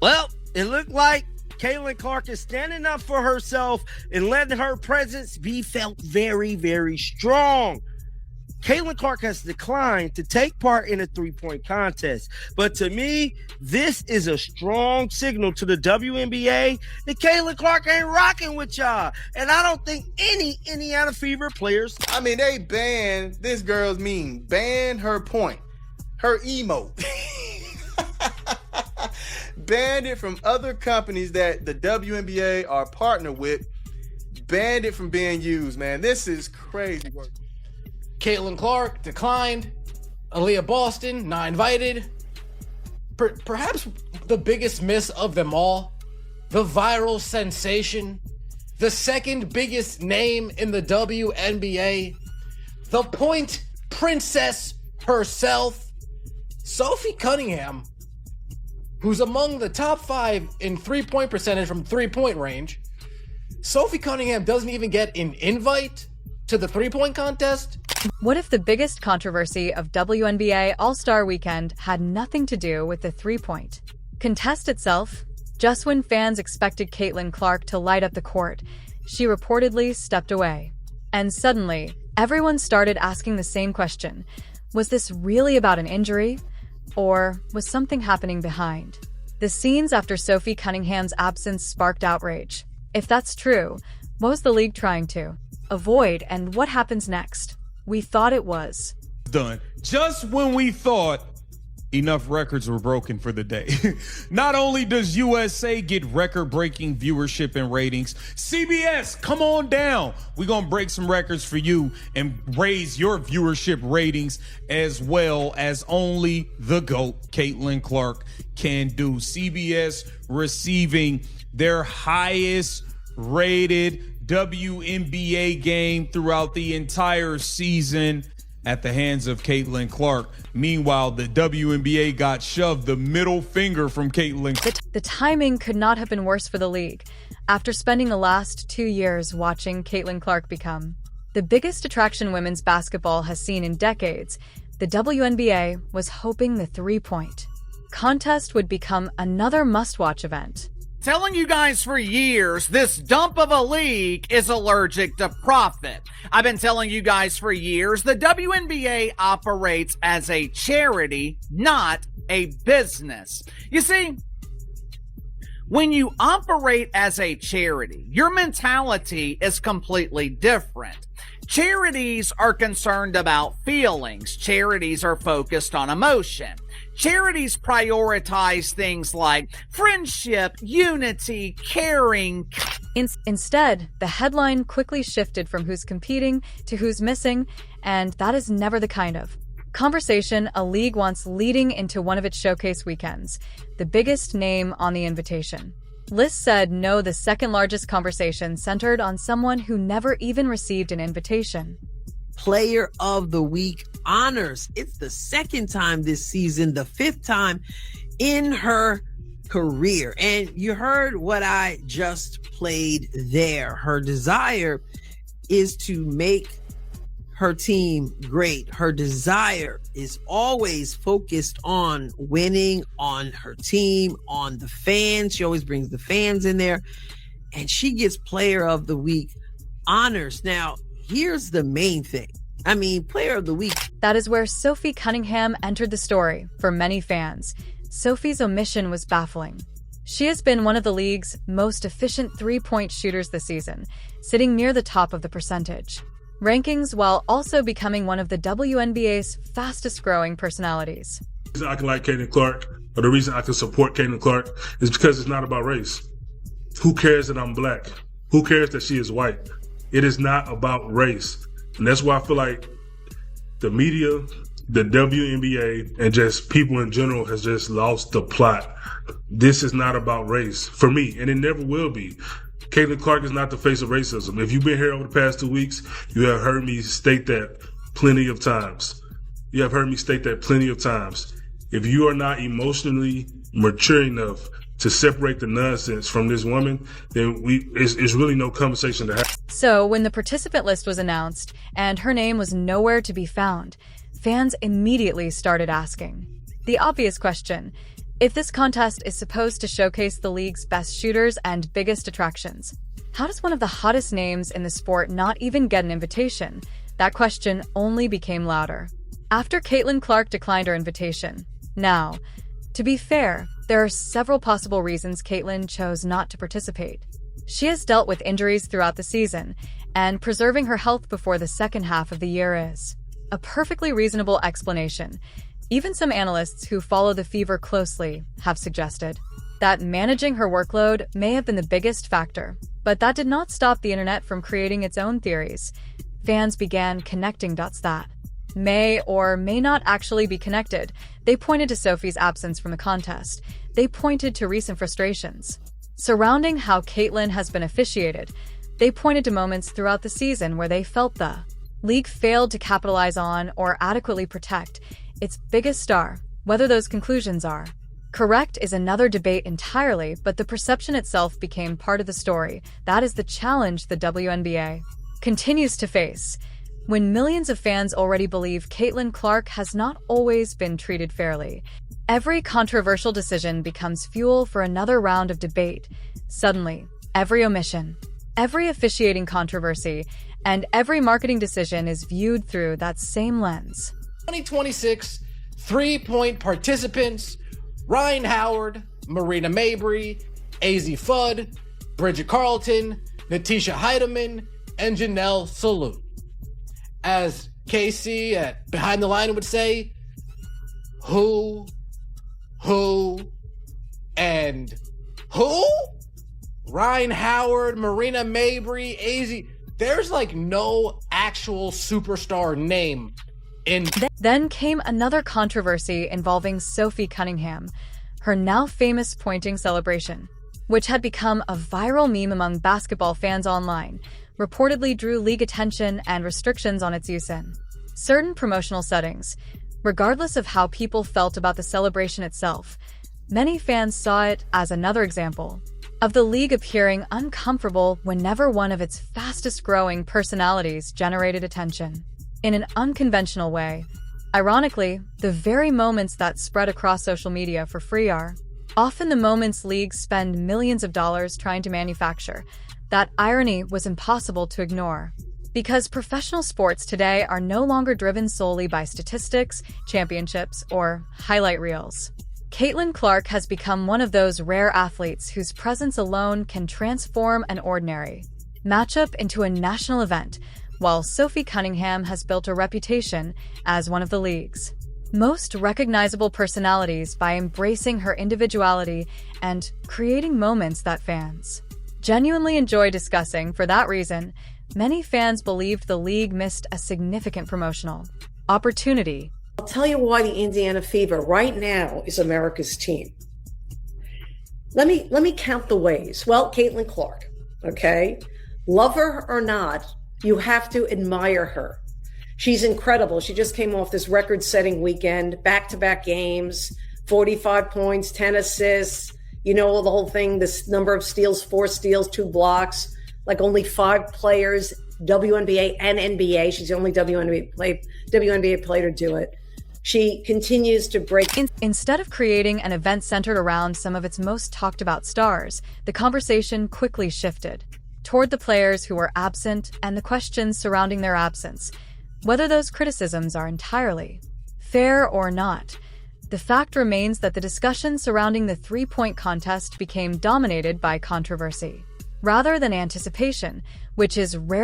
Well, it looked like Caitlin Clark is standing up for herself and letting her presence be felt very, very strong. Caitlin Clark has declined to take part in a three-point contest. But to me, this is a strong signal to the WNBA that Caitlin Clark ain't rocking with y'all. And I don't think any Indiana Fever players... I mean, they banned this girl's meme. Banned her point. Her emote. Banned it from other companies that the WNBA are partnered with. Banned it from being used, man. This is crazy work. Caitlin Clark declined. Aaliyah Boston not invited. Perhaps the biggest miss of them all, the viral sensation, the second biggest name in the WNBA, the point princess herself, Sophie Cunningham, who's among the top 5 in three-point percentage from three-point range. Sophie Cunningham doesn't even get an invite to the three-point contest? What if the biggest controversy of WNBA All-Star Weekend had nothing to do with the three-point contest itself? Just when fans expected Caitlin Clark to light up the court, she reportedly stepped away. And suddenly, everyone started asking the same question. Was this really about an injury? Or was something happening behind? The scenes after Sophie Cunningham's absence sparked outrage. If that's true, what was the league trying to avoid, and what happens next? We thought it was done. Just when we thought enough records were broken for the day. Not only does USA get record-breaking viewership and ratings, CBS, come on down. We're going to break some records for you and raise your viewership ratings as well as only the GOAT, Caitlin Clark, can do. CBS receiving their highest rated WNBA game throughout the entire season at the hands of Caitlin Clark. Meanwhile, the WNBA got shoved the middle finger from Caitlin. The timing could not have been worse for the league. After spending the last 2 years watching Caitlin Clark become the biggest attraction women's basketball has seen in decades, the WNBA was hoping the three-point contest would become another must-watch event. Telling you guys for years, this dump of a league is allergic to profit. I've been telling you guys for years, the WNBA operates as a charity, not a business. You see, when you operate as a charity, your mentality is completely different. Charities are concerned about feelings. Charities are focused on emotion. Charities prioritize things like friendship, unity, caring. Instead, the headline quickly shifted from who's competing to who's missing, and that is never the kind of conversation a league wants leading into one of its showcase weekends, the biggest name on the invitation. Liz said no. The second largest conversation centered on someone who never even received an invitation. Player of the Week honors. It's the second time this season, the fifth time in her career. And you heard what I just played there. Her desire is to make her team great. Her desire is always focused on winning, on her team, on the fans. She always brings the fans in there. And she gets Player of the Week honors. Now, here's the main thing. I mean, Player of the Week. That is where Sophie Cunningham entered the story for many fans. Sophie's omission was baffling. She has been one of the league's most efficient three-point shooters this season, sitting near the top of the percentage rankings while also becoming one of the WNBA's fastest-growing personalities. The reason I can like Caitlin Clark, or the reason I can support Caitlin Clark, is because it's not about race. Who cares that I'm black? Who cares that she is white? It is not about race. And that's why I feel like the media, the WNBA, and just people in general has just lost the plot. This is not about race for me, and it never will be. Caitlin Clark is not the face of racism. If you've been here over the past 2 weeks, you have heard me state that plenty of times. If you are not emotionally mature enough to separate the nonsense from this woman, then it's really no conversation to have. So when the participant list was announced and her name was nowhere to be found, fans immediately started asking the obvious question: If this contest is supposed to showcase the league's best shooters and biggest attractions, how does one of the hottest names in the sport not even get an invitation? That question only became louder after Caitlin Clark declined her invitation. Now, to be fair, there are several possible reasons Caitlin chose not to participate. She has dealt with injuries throughout the season, and preserving her health before the second half of the year is a perfectly reasonable explanation. Even some analysts who follow the Fever closely have suggested that managing her workload may have been the biggest factor, but that did not stop the internet from creating its own theories. Fans began connecting dots that may or may not actually be connected. They pointed to Sophie's absence from the contest. They pointed to recent frustrations surrounding how Caitlin has been officiated. They pointed to moments throughout the season where they felt the league failed to capitalize on or adequately protect its biggest star. Whether those conclusions are correct is another debate entirely, but the perception itself became part of the story. That is the challenge the WNBA continues to face. When millions of fans already believe Caitlin Clark has not always been treated fairly, every controversial decision becomes fuel for another round of debate. Suddenly, every omission, every officiating controversy, and every marketing decision is viewed through that same lens. 2026 three-point participants: Ryan Howard, Marina Mabrey, AZ Fudd, Bridget Carlton, Natisha Heidemann, and Janelle Salute. As Casey at Behind the Line would say, who, and who? Ryan Howard, Marina Mabrey, AZ. There's like no actual superstar name in. Then came another controversy involving Sophie Cunningham, her now famous pointing celebration, which had become a viral meme among basketball fans online, reportedly drew league attention and restrictions on its use in certain promotional settings. Regardless of how people felt about the celebration itself, many fans saw it as another example of the league appearing uncomfortable whenever one of its fastest-growing personalities generated attention in an unconventional way. Ironically, the very moments that spread across social media for free are often the moments leagues spend millions of dollars trying to manufacture. That irony was impossible to ignore, because professional sports today are no longer driven solely by statistics, championships, or highlight reels. Caitlin Clark has become one of those rare athletes whose presence alone can transform an ordinary matchup into a national event, while Sophie Cunningham has built a reputation as one of the league's most recognizable personalities by embracing her individuality and creating moments that fans genuinely enjoy discussing. For that reason, many fans believed the league missed a significant promotional opportunity. I'll tell you why the Indiana Fever right now is America's team. Let me count the ways. Well, Caitlin Clark, okay? Love her or not, you have to admire her. She's incredible. She just came off this record-setting weekend, back-to-back games, 45 points, 10 assists, you know, the whole thing, this number of steals, 4 steals, 2 blocks, like only 5 players, WNBA and NBA. She's the only WNBA player to do it. She continues to break. Instead of creating an event centered around some of its most talked about stars, the conversation quickly shifted toward the players who were absent and the questions surrounding their absence. Whether those criticisms are entirely fair or not, the fact remains that the discussion surrounding the three-point contest became dominated by controversy rather than anticipation, which is rare.